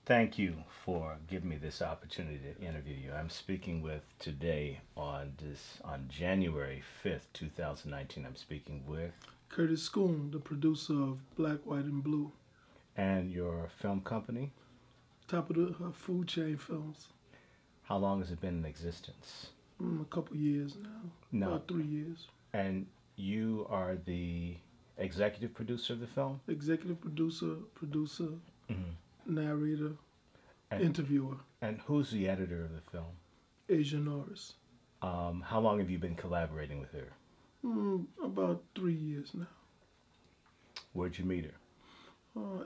Thank you for giving me this opportunity to interview you. I'm speaking with today on January 5th, 2019. I'm speaking with Curtis Scoon, the producer of Black, White, and Blue, and your film company. top of the food chain films. How long has it been in existence? A couple years now, No. about 3 years. And you are the executive producer of the film? Executive producer, Hmm. narrator, And, interviewer, and who's the editor of the film? Asia Norris. How long have you been collaborating with her? About 3 years now, Where'd you meet her?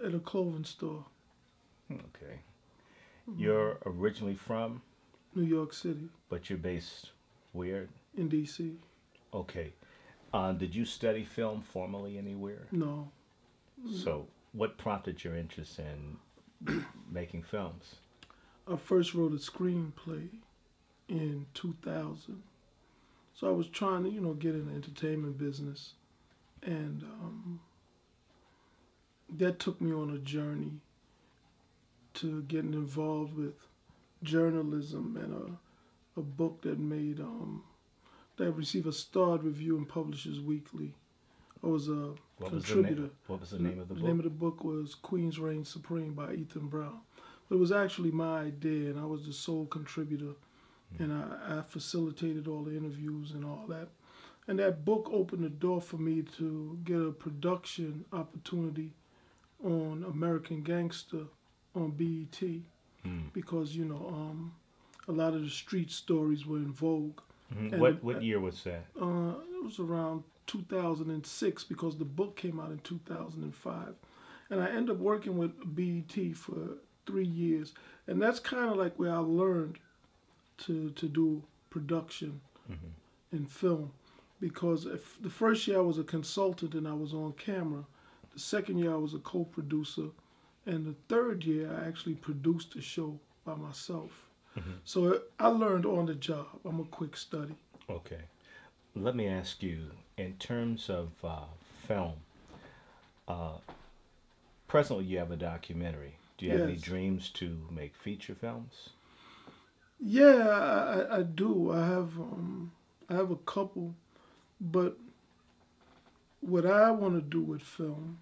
at a clothing store, Okay. You're originally from, New York City, but you're based where? in D.C. Okay. Did you study film formally anywhere? No, So, what prompted your interest in making films? I first wrote a screenplay in 2000. So I was trying to, get in the entertainment business, and that took me on a journey to getting involved with journalism and a book that received a starred review in Publishers Weekly. I was a What was the contributor. name? What was the name of the The book? name of the book was Queen's Reign Supreme by Ethan Brown. But it was actually my idea, and I was the sole contributor, and I facilitated all the interviews and all that. And that book opened the door for me to get a production opportunity on American Gangster on BET Hmm. because a lot of the street stories were in vogue. Mhm. And What year was that? it was around 2006 because the book came out in 2005, and I ended up working with BET for 3 years, and that's kind of like where I learned to do production Hmm. in film because if the first year I was a consultant and I was on camera. The second year I was a co-producer, and the third year I actually produced the show by myself. Hmm. So I learned on the job. I'm a quick study. Okay. Let me ask you, in terms of film, uh, presently you have a documentary. Do you have any Yes. dreams to make feature films? Yeah, I do. I have a couple, but what I want to do with film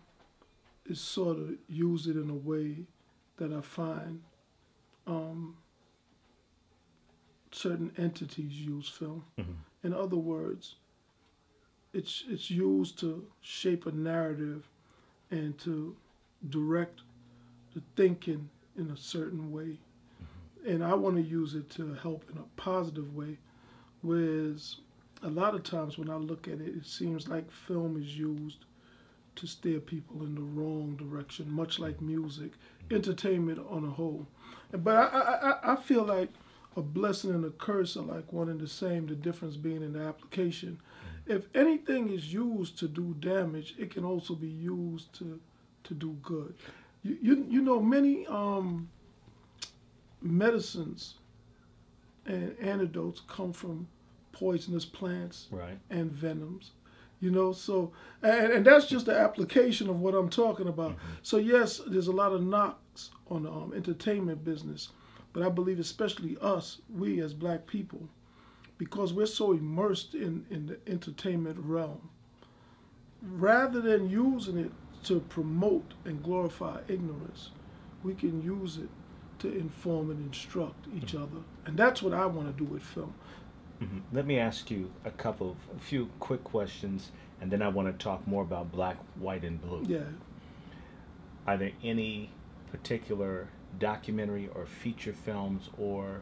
is sort of use it in a way that I find um, certain entities use film. Hmm. In other words, it's used to shape a narrative and to direct the thinking in a certain way. And I want to use it to help in a positive way. Whereas a lot of times when I look at it, it seems like film is used to steer people in the wrong direction, much like music, entertainment on a whole. But I feel like a blessing and a curse are like one and the same, the difference being in the application. If anything is used to do damage, it can also be used to do good. You know, many medicines and antidotes come from poisonous plants Right. and venoms. So and that's just the application of what I'm talking about. Hmm. So yes, there's a lot of knocks on the entertainment business, but I believe especially us, we as black people, because we're so immersed in the entertainment realm, rather than using it to promote and glorify ignorance, we can use it to inform and instruct each other. And that's what I want to do with film. Hmm. Let me ask you a few quick questions, and then I want to talk more about Black, White, and Blue. Yeah. Are there any particular documentary or feature films or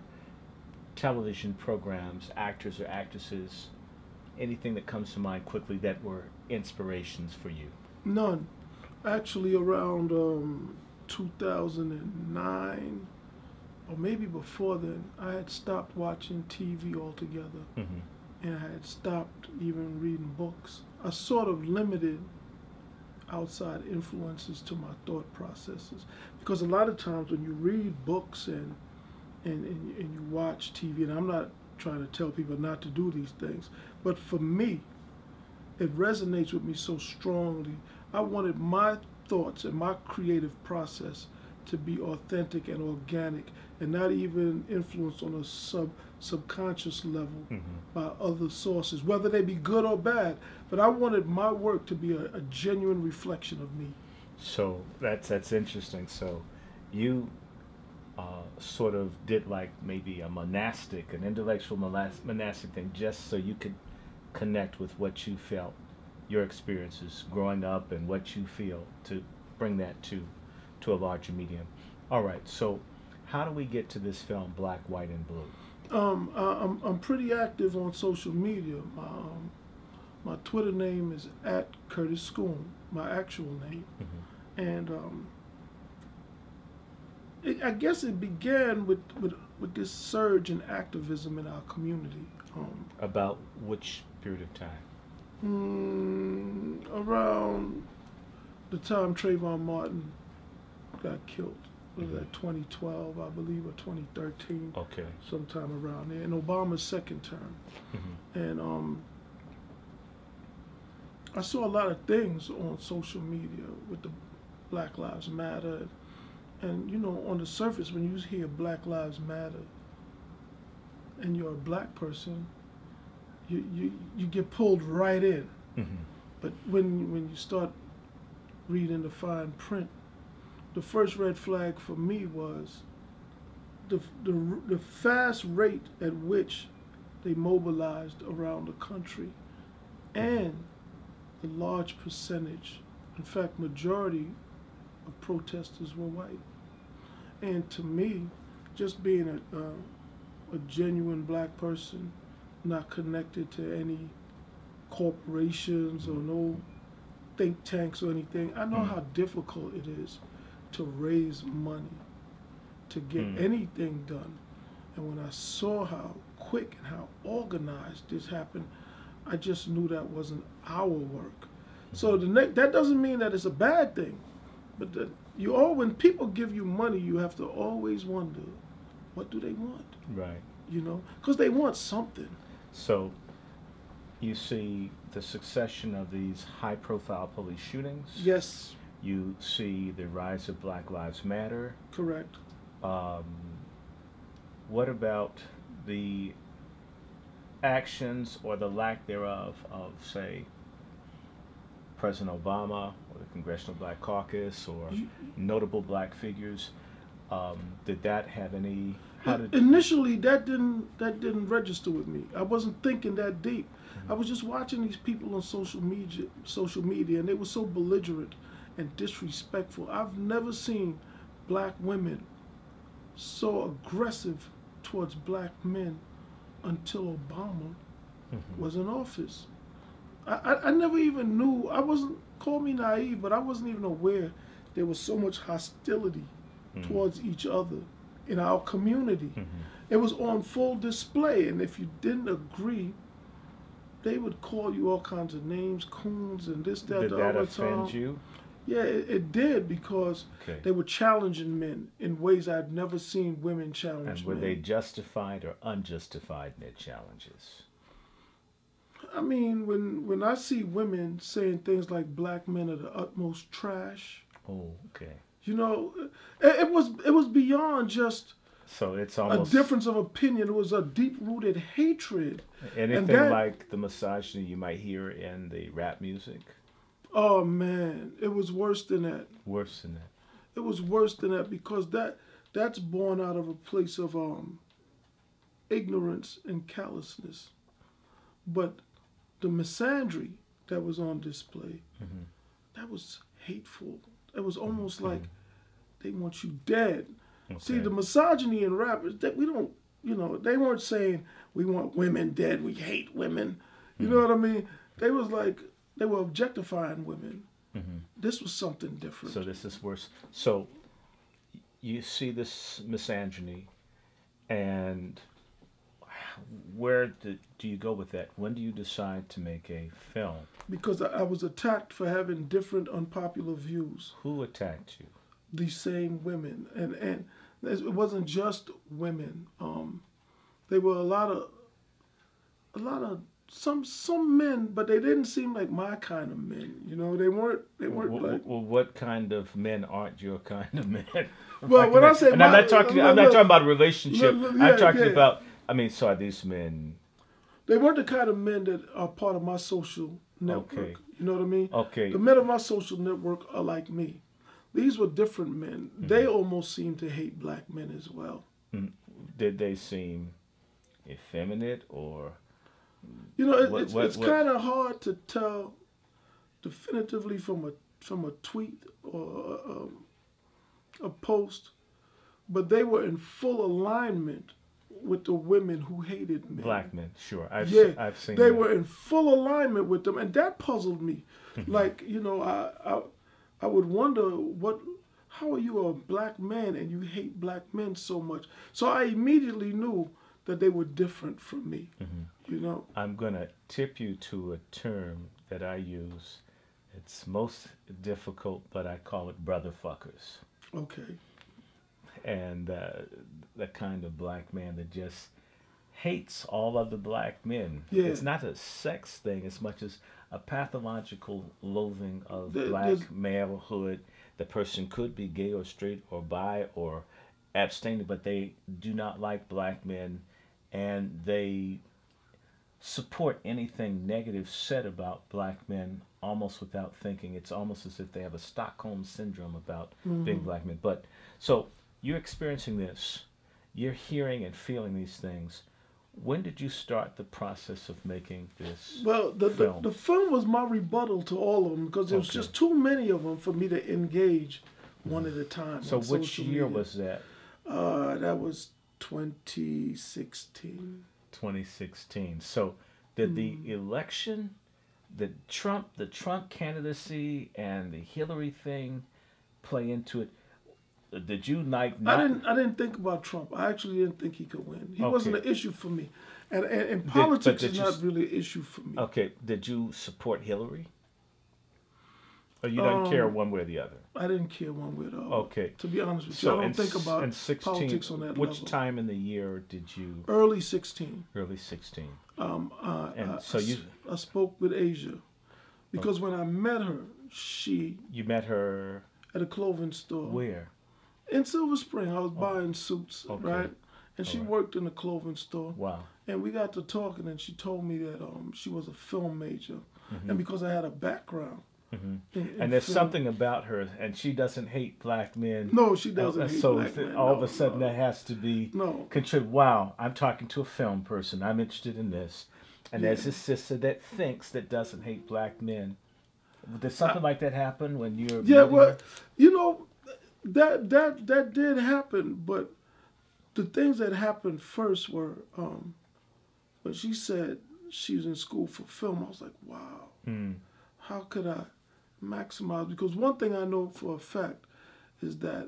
television programs, actors or actresses, anything that comes to mind quickly that were inspirations for you? None. Actually, around 2009, or maybe before then, I had stopped watching TV altogether, Hmm. and I had stopped even reading books. I sort of limited outside influences to my thought processes because a lot of times when you read books and you watch TV, and I'm not trying to tell people not to do these things, but for me, it resonates with me so strongly. I wanted my thoughts and my creative process to be authentic and organic, and not even influenced on a subconscious level by other sources, whether they be good or bad. But I wanted my work to be a genuine reflection of me. So that's interesting. So you sort of did like maybe an intellectual monastic thing, just so you could connect with what you felt, your experiences growing up, and what you feel, to bring that to a larger medium. All right. So how do we get to this film, Black, White, and Blue? I'm pretty active on social media. My Twitter name is @CurtisScoon, my actual name, and I guess it began with this surge in activism in our community. About which period of time? Around the time Trayvon Martin got killed. Was that 2012, I believe, or 2013? Okay. Sometime around there, in Obama's second term. And I saw a lot of things on social media with the Black Lives Matter. And, you know, on the surface, when you hear Black Lives Matter and you're a black person, you get pulled right in. But when you start reading the fine print, the first red flag for me was the fast rate at which they mobilized around the country, and the large percentage, in fact, majority of protesters were white. And to me, just being a genuine black person, not connected to any corporations or no think tanks or anything, I know how difficult it is to raise money to get anything done. And when I saw how quick and how organized this happened, I just knew that wasn't our work. So that doesn't mean that it's a bad thing, but when people give you money, you have to always wonder, what do they want? Right. You know, because they want something. So you see the succession of these high-profile police shootings. Yes. You see the rise of Black Lives Matter. Correct. What about the actions or the lack thereof of, say, President Obama or the Congressional Black Caucus or notable black figures? Did that have any? Initially, that didn't register with me. I wasn't thinking that deep. I was just watching these people on social media, and they were so belligerent and disrespectful. I've never seen black women so aggressive towards black men until Obama was in office. I never even knew. Call me naive, but I wasn't even aware there was so much hostility towards each other in our community. It was on full display, and if you didn't agree, they would call you all kinds of names, coons, and this, that, the other. Did that offend you? Yeah, it did, because they were challenging men in ways I'd never seen women challenge men. And were they justified or unjustified in their challenges? I mean, when I see women saying things like black men are the utmost trash. Oh, okay. You know, it was beyond just so it's almost a difference of opinion. It was a deep-rooted hatred. Anything like the misogyny you might hear in the rap music? Oh man, it was worse than that. Worse than that. It was worse than that, because that's born out of a place of ignorance and callousness. But the misandry that was on display, that was hateful. It was almost like they want you dead. Okay. See, the misogyny in rap is that we don't, they weren't saying we want women dead, we hate women. You know what I mean? They were objectifying women. This was something different. So this is worse. So you see this misogyny, and where do you go with that? When do you decide to make a film? Because I was attacked for having different unpopular views. Who attacked you? These same women, and it wasn't just women. There were a lot of some men, but they didn't seem like my kind of men. You know, they weren't like. Well, what kind of men aren't your kind of men? Well, when I say and my, I'm not talking about a relationship. I'm talking yeah. about. I mean, so are these men? They weren't the kind of men that are part of my social network. Okay. You know what I mean? Okay. The men of my social network are like me. These were different men. Mm-hmm. They almost seemed to hate black men as well. Did they seem effeminate or? You know, it's kind of hard to tell definitively from a tweet or a post, but they were in full alignment with the women who hated men. Black men, sure. I've seen they that. were in full alignment with them, and that puzzled me. Like, you know, I would wonder how are you a black man and you hate black men so much? So I immediately knew that they were different from me. You know, I'm gonna tip you to a term that I use. It's most difficult, but I call it brother fuckers. Okay. And the kind of black man that just hates all other black men. Yeah. It's not a sex thing as much as a pathological loathing of black malehood. The person could be gay or straight or bi or abstaining, but they do not like black men, and they support anything negative said about black men almost without thinking. It's almost as if they have a Stockholm syndrome about being black men. But so you're experiencing this, you're hearing and feeling these things. When did you start the process of making this film? The film was my rebuttal to all of them because there was just too many of them for me to engage one at a time. So which year was that? That was 2016. 2016. So did the election, the Trump candidacy and the Hillary thing play into it? Did you like not? I didn't think about Trump. I actually didn't think he could win. He wasn't an issue for me. And politics is not really an issue for me. Okay. Did you support Hillary? Or you don't care one way or the other? I didn't care one way or the other. Okay. To be honest with you, I don't think about politics on that level. Which time in the year did you? Early 16. Early 16. I spoke with Asia because when I met her, You met her at a clothing store. Where? In Silver Spring. I was buying suits, right? And she worked in a clothing store. Wow. And we got to talking, and she told me that she was a film major, and because I had a background. And there's something about her, and she doesn't hate black men. No, she doesn't hate black men. All of a sudden that has to be wow, I'm talking to a film person. I'm interested in this. And there's this sister that thinks that doesn't hate black men. Did something like that happen when you're you know, that did happen, but the things that happened first were when she said she was in school for film. I was like, wow, how could I maximize? Because one thing I know for a fact is that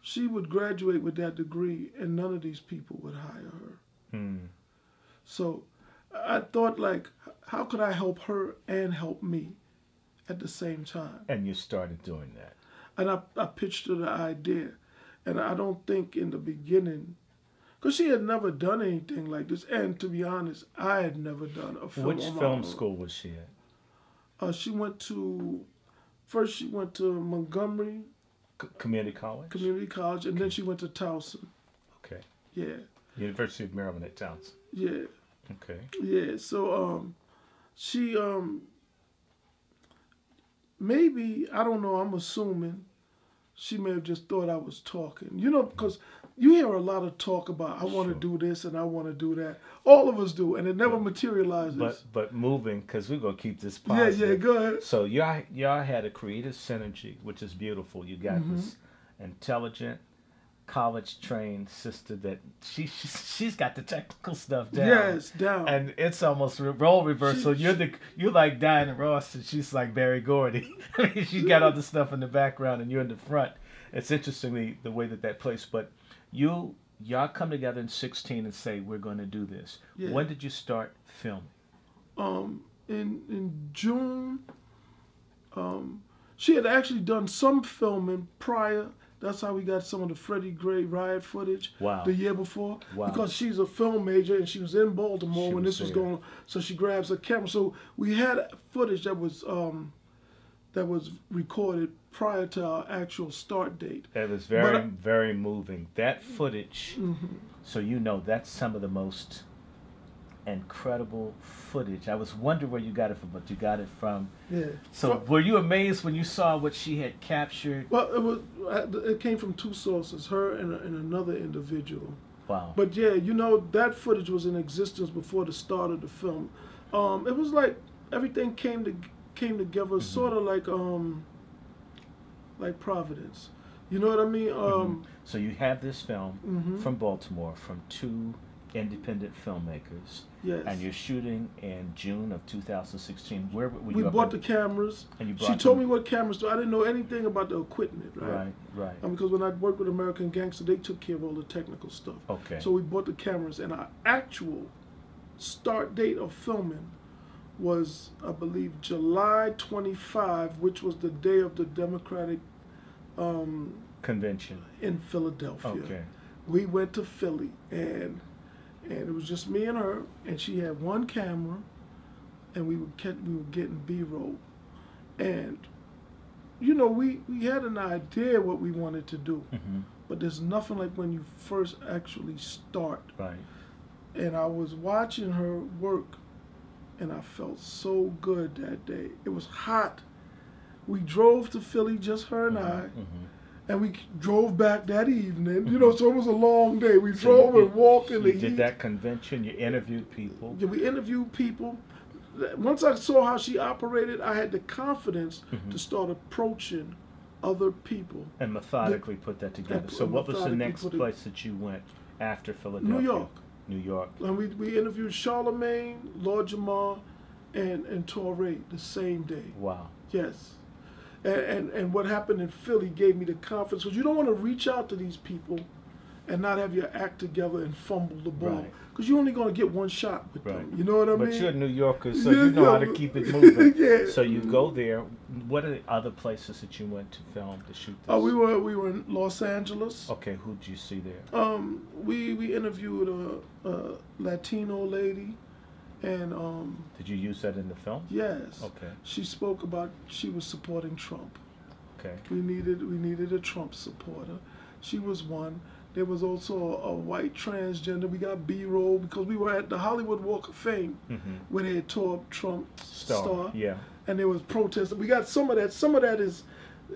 she would graduate with that degree and none of these people would hire her. So I thought, like, how could I help her and help me at the same time? And you started doing that. And I pitched her the idea. And I don't think in the beginning, because she had never done anything like this. And to be honest, I had never done a film. Which film school was she at? She went to Montgomery. Community College? Community College. And then she went to Towson. Okay. Yeah. University of Maryland at Towson. Yeah. Okay. Yeah. So she maybe, I don't know, I'm assuming she may have just thought I was talking. You know, because you hear a lot of talk about I want to do this and I want to do that. All of us do, and it never materializes. But moving, because we're going to keep this positive. Yeah, go ahead. So y'all had a creative synergy, which is beautiful. You got this intelligent, college-trained sister that she's got the technical stuff down. Yes, down. And it's almost role reversal. You're like Diana Ross, and she's like Barry Gordy. I mean, she's got all the stuff in the background, and you're in the front. It's interesting the way that plays. But y'all come together in 16 and say, we're going to do this. Yeah. When did you start filming? In June. She had actually done some filming prior That's how we got some of the Freddie Gray riot footage Wow. the year before. Wow. Because she's a film major and she was in Baltimore She when was this was there. going on. So she grabs a camera. So we had footage that was recorded prior to our actual start date. It was very moving. That footage, so you know, that's some of the most incredible footage. I was wondering where you got it from, but you got it from. Yeah. So were you amazed when you saw what she had captured? Well, it came from two sources, her and another individual. Wow. But yeah, you know, that footage was in existence before the start of the film. It was like everything came together, sort of like Providence. You know what I mean? So you have this film from Baltimore from two independent filmmakers. Yes. And you're shooting in June of 2016. Where were you? We bought the cameras. And you she told me what cameras to. I didn't know anything about the equipment, right? Right. Because when I worked with American Gangster, they took care of all the technical stuff. Okay. So we bought the cameras, and our actual start date of filming was, I believe, July 25, which was the day of the Democratic convention in Philadelphia. Okay. We went to Philly, and it was just me and her, and she had one camera, and we were getting B-roll, and you know, we had an idea what we wanted to do, but there's nothing like when you first actually start. Right. And I was watching her work, and I felt so good that day. It was hot. We drove to Philly, just her and I. And we drove back that evening, you know, so it was a long day. We drove and walked in the heat. You did that convention, you interviewed people. Yeah, we interviewed people. Once I saw how she operated, I had the confidence to start approaching other people. And methodically put that together. So what was the next place that you went after Philadelphia? New York. New York. And we interviewed Charlemagne, Lord Jamar, and Torre the same day. Wow. Yes. And what happened in Philly gave me the confidence, because you don't want to reach out to these people and not have your act together and fumble the ball. Because you're only going to get one shot with them. You know what I mean? But you're a New Yorker, so you know how to keep it moving. So you go there. What are the other places that you went to film, to shoot this? We were in Los Angeles. Okay, who did you see there? We interviewed a Latino lady. And did you use that in the film? Yes. Okay. She spoke about she was supporting Trump. Okay. We needed a Trump supporter. She was one. There was also a white transgender. We got B-roll because we were at the Hollywood Walk of Fame where they had tore up Trump's star. Yeah. And there was protests. We got some of that. Some of that is,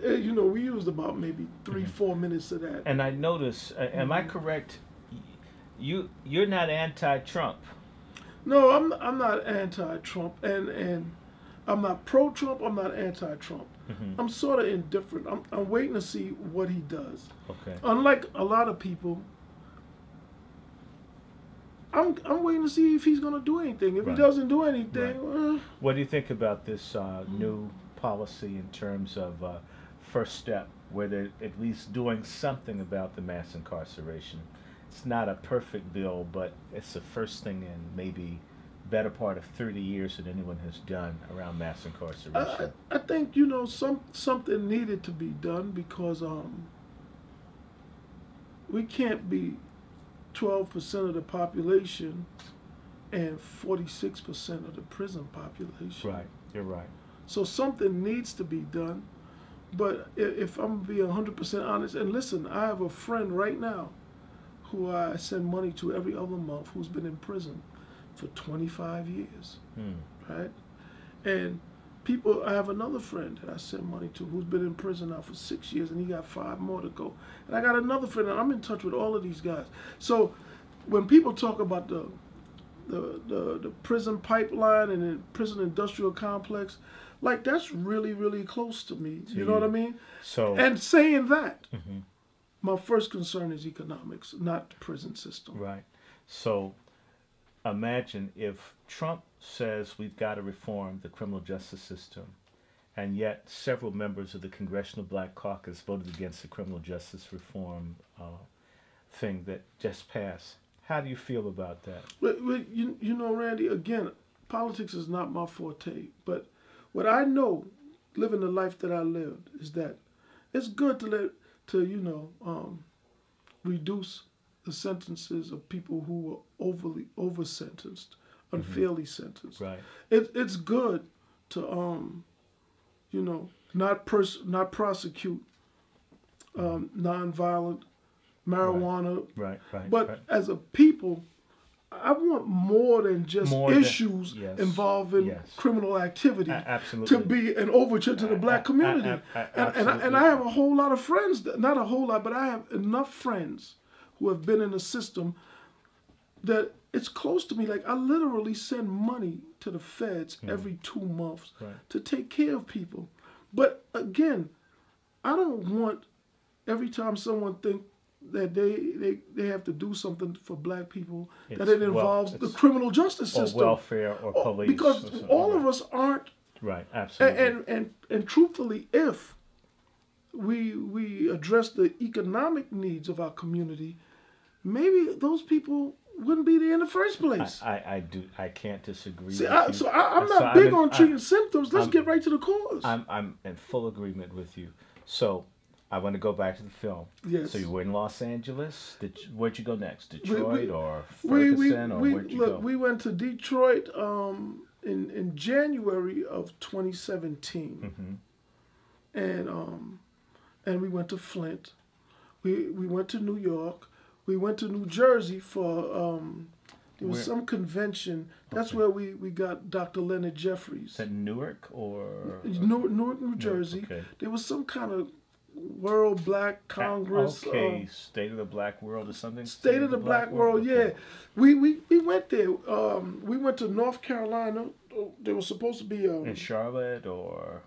you know, we used about maybe 3-4 minutes of that. And I noticed, am I correct? You're not anti-Trump. No, I'm not anti-Trump, and I'm not pro-Trump. I'm not anti-Trump. I'm sort of indifferent. I'm waiting to see what he does. Okay. Unlike a lot of people, I'm waiting to see if he's going to do anything. If he doesn't do anything, what do you think about this new policy in terms of First Step, where they're at least doing something about the mass incarceration? It's not a perfect bill, but it's the first thing in maybe better part of 30 years that anyone has done around mass incarceration. I think, you know, something needed to be done because we can't be 12% of the population and 46% of the prison population. Right, you're right. So something needs to be done. But if I'm being 100% honest, and listen, I have a friend right now who I send money to every other month, who's been in prison for 25 years, right? And I have another friend that I send money to who's been in prison now for 6 years, and he got 5 more to go. And I got another friend, and I'm in touch with all of these guys. So when people talk about the prison pipeline and the prison industrial complex, like that's really, really close to me. You know what I mean? So, and saying that, my first concern is economics, not the prison system. Right. So imagine if Trump says we've got to reform the criminal justice system, and yet several members of the Congressional Black Caucus voted against the criminal justice reform thing that just passed. How do you feel about that? You know, Randy, again, politics is not my forte, but what I know, living the life that I lived, is that it's good to let to reduce the sentences of people who were over sentenced, unfairly sentenced. Right. It's good to not prosecute nonviolent marijuana. Right. But as a people, I want more than just issues involving criminal activity absolutely. to be an overture to the black community. And I have a whole lot of friends, not a whole lot, but I have enough friends who have been in the system that it's close to me. Like, I literally send money to the feds every 2 months to take care of people. But again, I don't want every time someone think that they have to do something for black people, that it involves the criminal justice system. Or welfare or police. Because all of us aren't. Right, absolutely. And truthfully, if we address the economic needs of our community, maybe those people wouldn't be there in the first place. I can't disagree. See, I'm not big on treating symptoms. Let's get right to the cause. I'm in full agreement with you. So I want to go back to the film. Yes. So you were in Los Angeles. Where'd you go next? Detroit or Ferguson, or where'd you go? We went to Detroit in January of 2017, and we went to Flint. We went to New York. We went to New Jersey for there was some convention. That's where we got Dr. Leonard Jeffries. At Newark or Newark, New Jersey. Okay. There was some kind of World Black Congress. Okay, State of the Black World or something. State of the Black World. Yeah, okay. we went there. We went to North Carolina. There was supposed to be in Charlotte or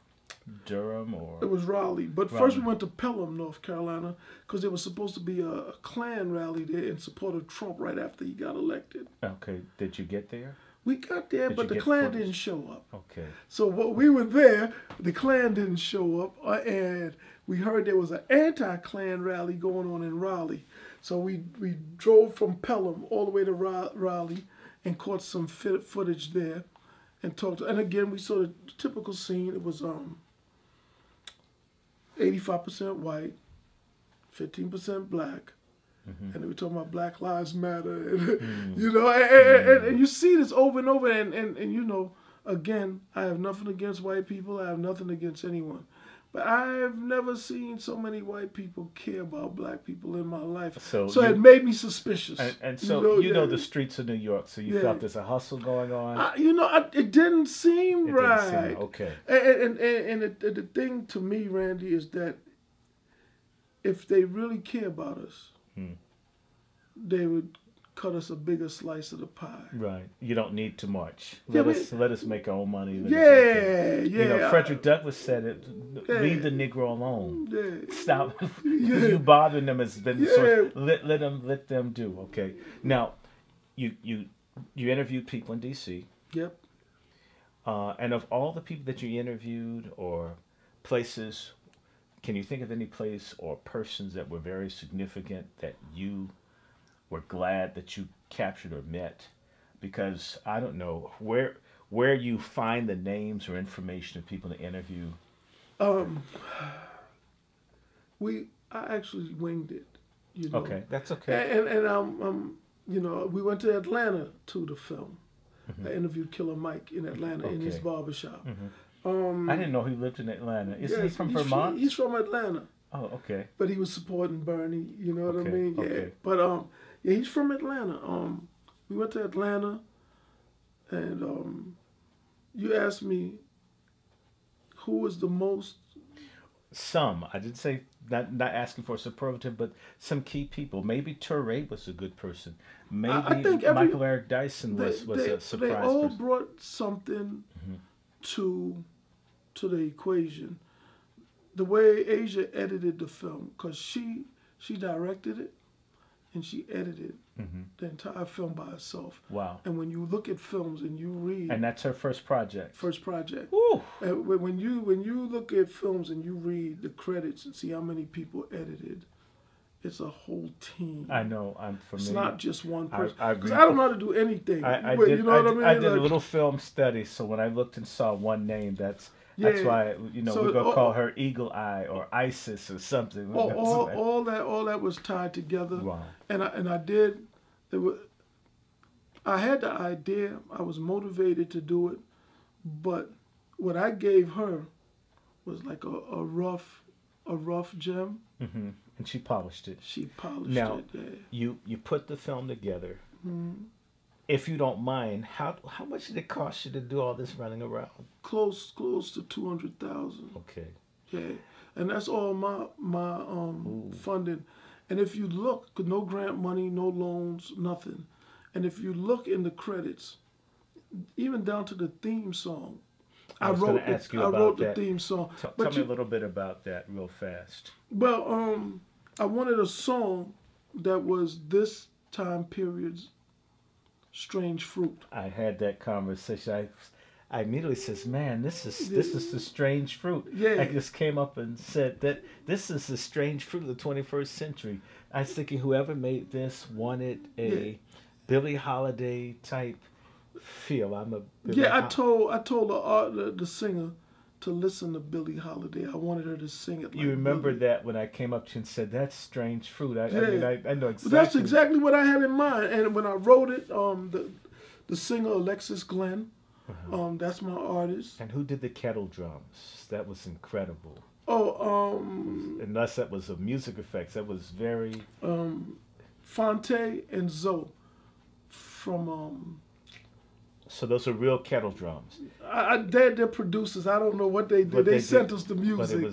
Durham or it was Raleigh. But first we went to Pelham, North Carolina, because there was supposed to be a Klan rally there in support of Trump right after he got elected. Okay, did you get there? We got there, but the Klan didn't show up. Okay. So we were there, the Klan didn't show up, and we heard there was an anti-Klan rally going on in Raleigh. So we drove from Pelham all the way to Raleigh and caught some footage there and talked. And again, we saw the typical scene. It was 85% white, 15% black. And they were talking about Black Lives Matter, and, and you see this over and over, and again, I have nothing against white people, I have nothing against anyone, but I've never seen so many white people care about black people in my life, so it made me suspicious. And so you know the streets of New York, so you felt there's a hustle going on? It didn't seem right. Didn't seem, okay. And the thing to me, Randy, is that if they really care about us, they would cut us a bigger slice of the pie. Right. You don't need too much. Let us make our own money. Yeah. Frederick Douglass said it. Leave the Negro alone. Yeah. Stop. You bothering them has been the source. Let them do. Okay. Now, you interviewed people in D.C. Yep. And of all the people that you interviewed or places, can you think of any place or persons that were very significant that you were glad that you captured or met? Because I don't know where you find the names or information of people to interview. I actually winged it. Okay, that's okay. And we went to Atlanta to the film. I interviewed Killer Mike in Atlanta in his barbershop. I didn't know he lived in Atlanta. Isn't he from Vermont? He's from Atlanta. Oh, okay. But he was supporting Bernie, you know what I mean? Yeah. Okay. But he's from Atlanta. We went to Atlanta, and you asked me who was the most. Some. I didn't say not asking for a superlative, but some key people. Maybe Touré was a good person. Maybe I think Michael Eric Dyson was a surprise. They all person. brought something to the equation. The way Asia edited the film, because she directed it and she edited the entire film by herself. Wow. And when you look at films and you read, and that's her first project. Woo. And when you look at films and you read the credits and see how many people edited, it's a whole team. I know. I'm familiar. It's not just one person. I Because I don't know how to do anything. I did a little film study, so when I looked and saw one name, That's Yeah. why So we're gonna call her Eagle Eye or Isis or something. all that was tied together. Wow. And I did. It was, I had the idea. I was motivated to do it, but what I gave her was like a rough gem. Mm-hmm. And she polished it. She polished Now, it. Yeah. you put the film together. Mm-hmm. If you don't mind, how much did it cost you to do all this running around? Close to 200,000. Okay. Yeah, and that's all my funding. And if you look, no grant money, no loans, nothing. And if you look in the credits, even down to the theme song, I wrote the theme song. Tell me a little bit about that real fast. Well, I wanted a song that was this time period's Strange Fruit. I had that conversation. I immediately says, "Man, this is the strange fruit." Yeah. I just came up and said that this is the strange fruit of the 21st century. I was thinking whoever made this wanted a Billie Holiday type feel. I told the singer to listen to Billie Holiday. I wanted her to sing it. You remember that when I came up to you and said that's strange fruit. I know exactly. But that's exactly what I had in mind. And when I wrote it, the singer Alexis Glenn. That's my artist. And who did the kettle drums? That was incredible. Unless that was a music effects, that was very. Fonte and Zoe from. So those are real kettle drums. They're producers. I don't know what they did. They sent us the music.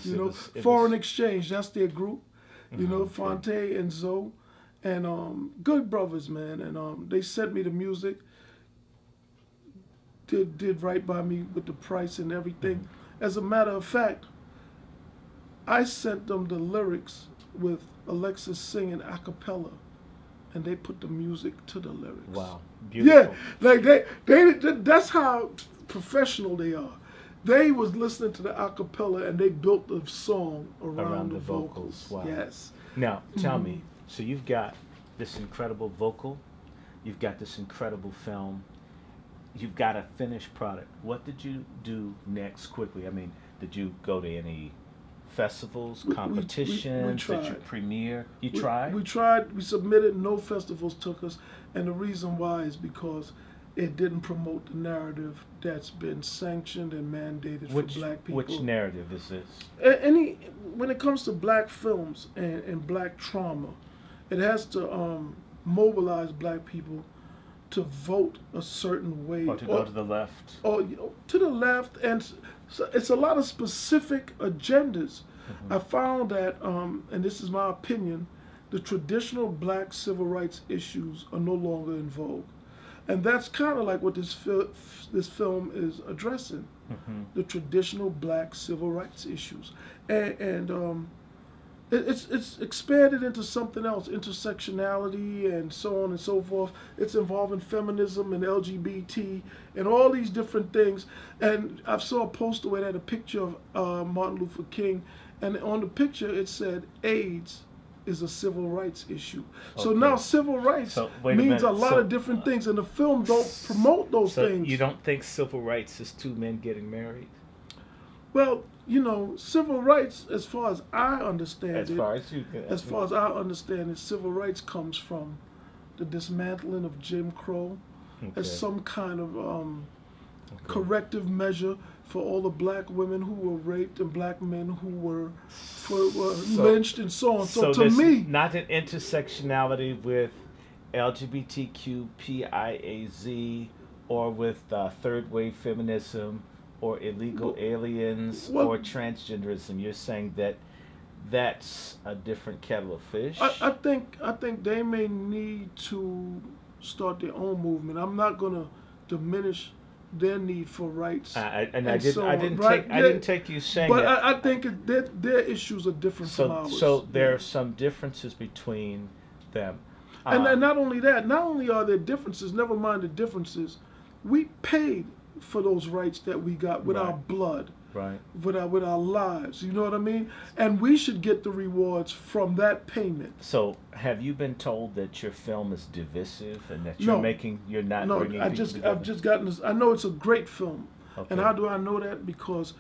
Foreign Exchange. That's their group. Fonte and Zoe, and good brothers, man. And they sent me the music. Did right by me with the price and everything. As a matter of fact, I sent them the lyrics with Alexis singing a cappella, and they put the music to the lyrics. Wow, beautiful. Yeah, like they that's how professional they are. They was listening to the a cappella and they built the song around the vocals. Wow. Yes. Now tell me, so you've got this incredible vocal, you've got this incredible film. You've got a finished product. What did you do next quickly? I mean, did you go to any festivals, competitions? Did you premiere? Tried? We tried. We submitted. No festivals took us. And the reason why is because it didn't promote the narrative that's been sanctioned and mandated for black people. Which narrative is this? When it comes to black films and black trauma, it has to mobilize black people to vote a certain way, or to go to the left, or to the left, and so it's a lot of specific agendas. I found that, and this is my opinion, the traditional black civil rights issues are no longer in vogue, and that's kind of like what this film is addressing, the traditional black civil rights issues, and it's expanded into something else, intersectionality and so on and so forth. It's involving feminism and LGBT and all these different things. And I saw a poster where they had a picture of Martin Luther King, and on the picture it said AIDS is a civil rights issue. Okay. So now civil rights means a lot of different things, and the film don't promote those things. You don't think civil rights is two men getting married? Well, civil rights, as far as I understand as far as I understand it, civil rights comes from the dismantling of Jim Crow as some kind of corrective measure for all the black women who were raped and black men who were lynched and so on. So to me, not an intersectionality with LGBTQ, PIAZ, or with third wave feminism, or illegal aliens, or transgenderism. You're saying that that's a different kettle of fish? I think they may need to start their own movement. I'm not going to diminish their need for rights. I didn't take you saying but that. I think their issues are different from ours. So there are some differences between them. And not only that, not only are there differences, never mind the differences, we paid for those rights that we got with our blood, with our lives. You know what I mean? And we should get the rewards from that payment. So, have you been told that your film is divisive and that you're not bringing people together? I've just gotten this. I know it's a great film, and how do I know that? Because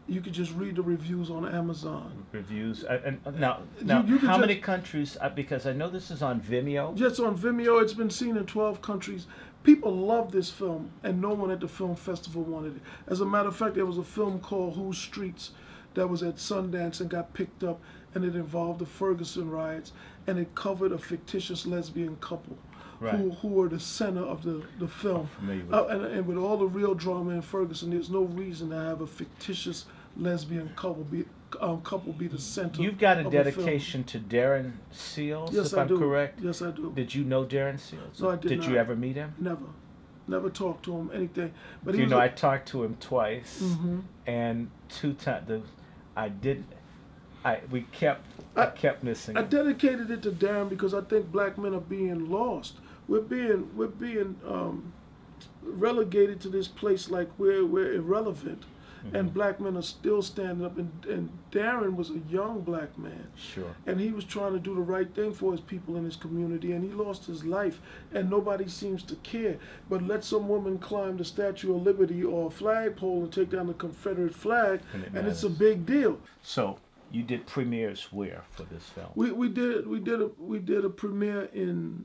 You could just read the reviews on Amazon. Reviews. And now, You could how many just- countries? Because I know this is on Vimeo. Just on Vimeo, it's been seen in 12 countries. People love this film, and no one at the film festival wanted it. As a matter of fact, there was a film called Whose Streets that was at Sundance and got picked up, and it involved the Ferguson riots, and it covered a fictitious lesbian couple. Right. Who were the center of the film. familiar with And with all the real drama in Ferguson, there's no reason to have a fictitious lesbian couple be the center. You've got a of film. dedication to Darren Seals, Yes, if I I'm do. correct. Yes, I do. Did you know Darren Seals? No, I did you not. ever meet him? Never talked to him anything. But he You was know, a- I talked to him twice, Mhm. and 2 times I didn't. I kept missing. I him. dedicated it to Darren because I think black men are being lost. We're being relegated to this place like we're irrelevant, and black men are still standing up. And Darren was a young black man, Sure. and he was trying to do the right thing for his people in his community, and he lost his life, and nobody seems to care. But let some woman climb the Statue of Liberty or a flagpole and take down the Confederate flag, And and it's a matters. big deal. So you did premieres where for this film? We did a premiere in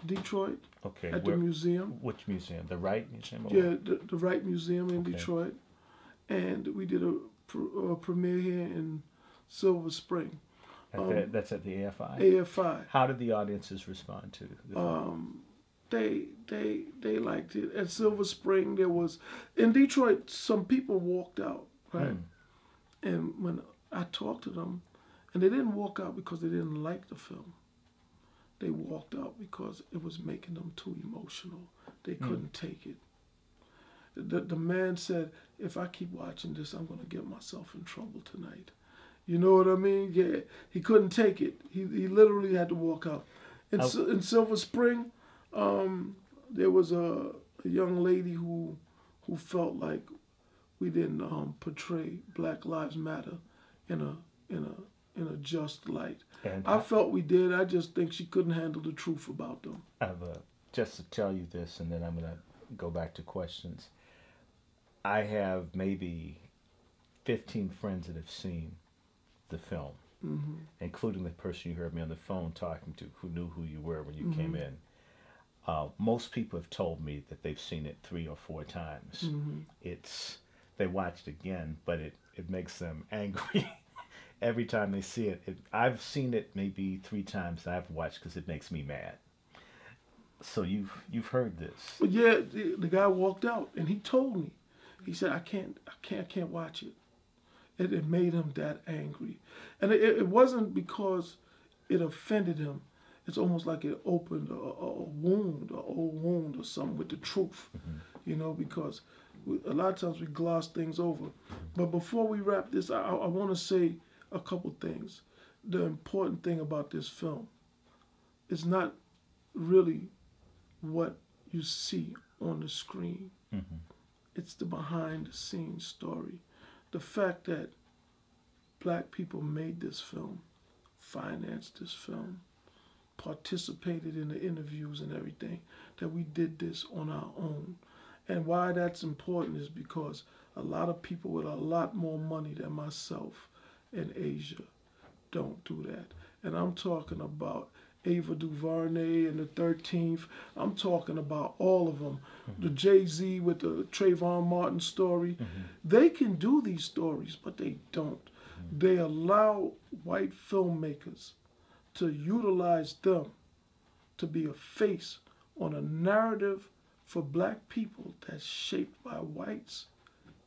Detroit Okay. at the museum. Which museum? The Wright Museum? Or- Yeah, the Wright Museum in Okay. Detroit, and we did a premiere here in Silver Spring, That's at the AFI. AFI. How did the audiences respond to the film? They liked it. At Silver Spring, in Detroit, some people walked out, right? And when I talked to them, and they didn't walk out because they didn't like the film. They walked out because it was making them too emotional. They couldn't take it. The man said, if I keep watching this, I'm going to get myself in trouble tonight. You know what I mean? Yeah, he couldn't take it. He literally had to walk out. In Silver Spring, there was a young lady who felt like we didn't portray Black Lives Matter in a just light. And I felt we did. I just think she couldn't handle the truth about them. just to tell you this, and then I'm going to go back to questions. I have maybe 15 friends that have seen the film, including the person you heard me on the phone talking to, who knew who you were when you came in. Most people have told me that they've seen it 3 or 4 times. They watched again, but it makes them angry every time they see it. I've seen it maybe 3 times. I've watched because it makes me mad. So you've heard this. But yeah, the guy walked out and he told me. He said, I can't watch it. It made him that angry. And it wasn't because it offended him. It's almost like it opened a wound, an old wound or something with the truth, you know, because a lot of times we gloss things over. But before we wrap this, I want to say a couple things. The important thing about this film is not really what you see on the screen. It's the behind the scenes story. The fact that black people made this film, financed this film, participated in the interviews and everything, that we did this on our own. And why that's important is because a lot of people with a lot more money than myself in Asia don't do that. And I'm talking about Ava DuVernay and the 13th. I'm talking about all of them. The Jay-Z with the Trayvon Martin story. They can do these stories, but they don't. They allow white filmmakers to utilize them to be a face on a narrative for black people that's shaped by whites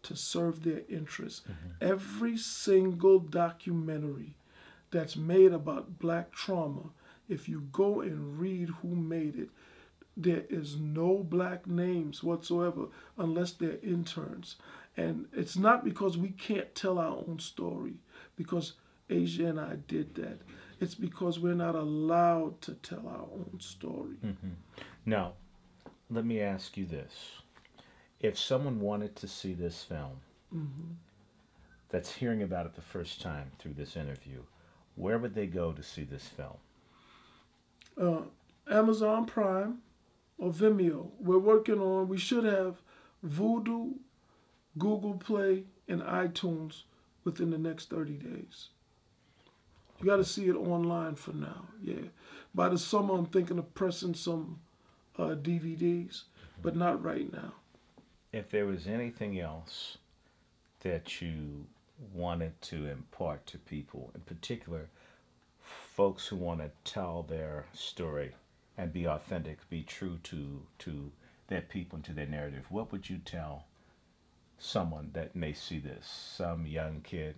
to serve their interests. Every single documentary that's made about black trauma, if you go and read who made it, there is no black names whatsoever unless they're interns. And it's not because we can't tell our own story, because Asia and I did that. It's because we're not allowed to tell our own story. Now, let me ask you this. If someone wanted to see this film, that's hearing about it the first time through this interview, where would they go to see this film? Amazon Prime or Vimeo. We should have Voodoo, Google Play, and iTunes within the next 30 days. You got to see it online for now, yeah. By the summer, I'm thinking of pressing some DVDs, but not right now. If there was anything else that you wanted to impart to people, in particular, folks who want to tell their story and be authentic, be true to their people and to their narrative, what would you tell someone that may see this? Some young kid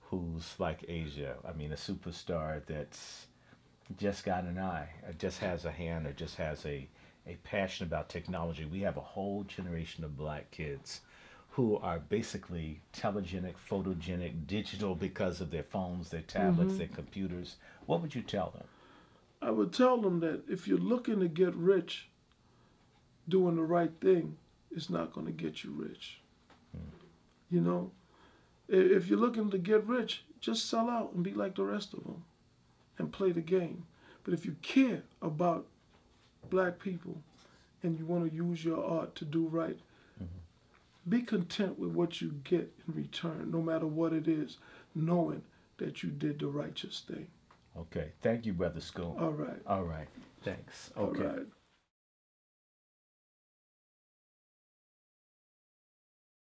who's like Asia, I mean, a superstar that's just got an eye, or just has a hand, or just has a passion about technology. We have a whole generation of black kids who are basically telegenic, photogenic, digital because of their phones, their tablets, their computers. What would you tell them? I would tell them that if you're looking to get rich, doing the right thing is not going to get you rich. You know, if you're looking to get rich, just sell out and be like the rest of them and play the game. But if you care about black people and you want to use your art to do right, be content with what you get in return, no matter what it is, knowing that you did the righteous thing. Okay. Thank you, Brother Scoon. All right. All right. Thanks. Okay. All right.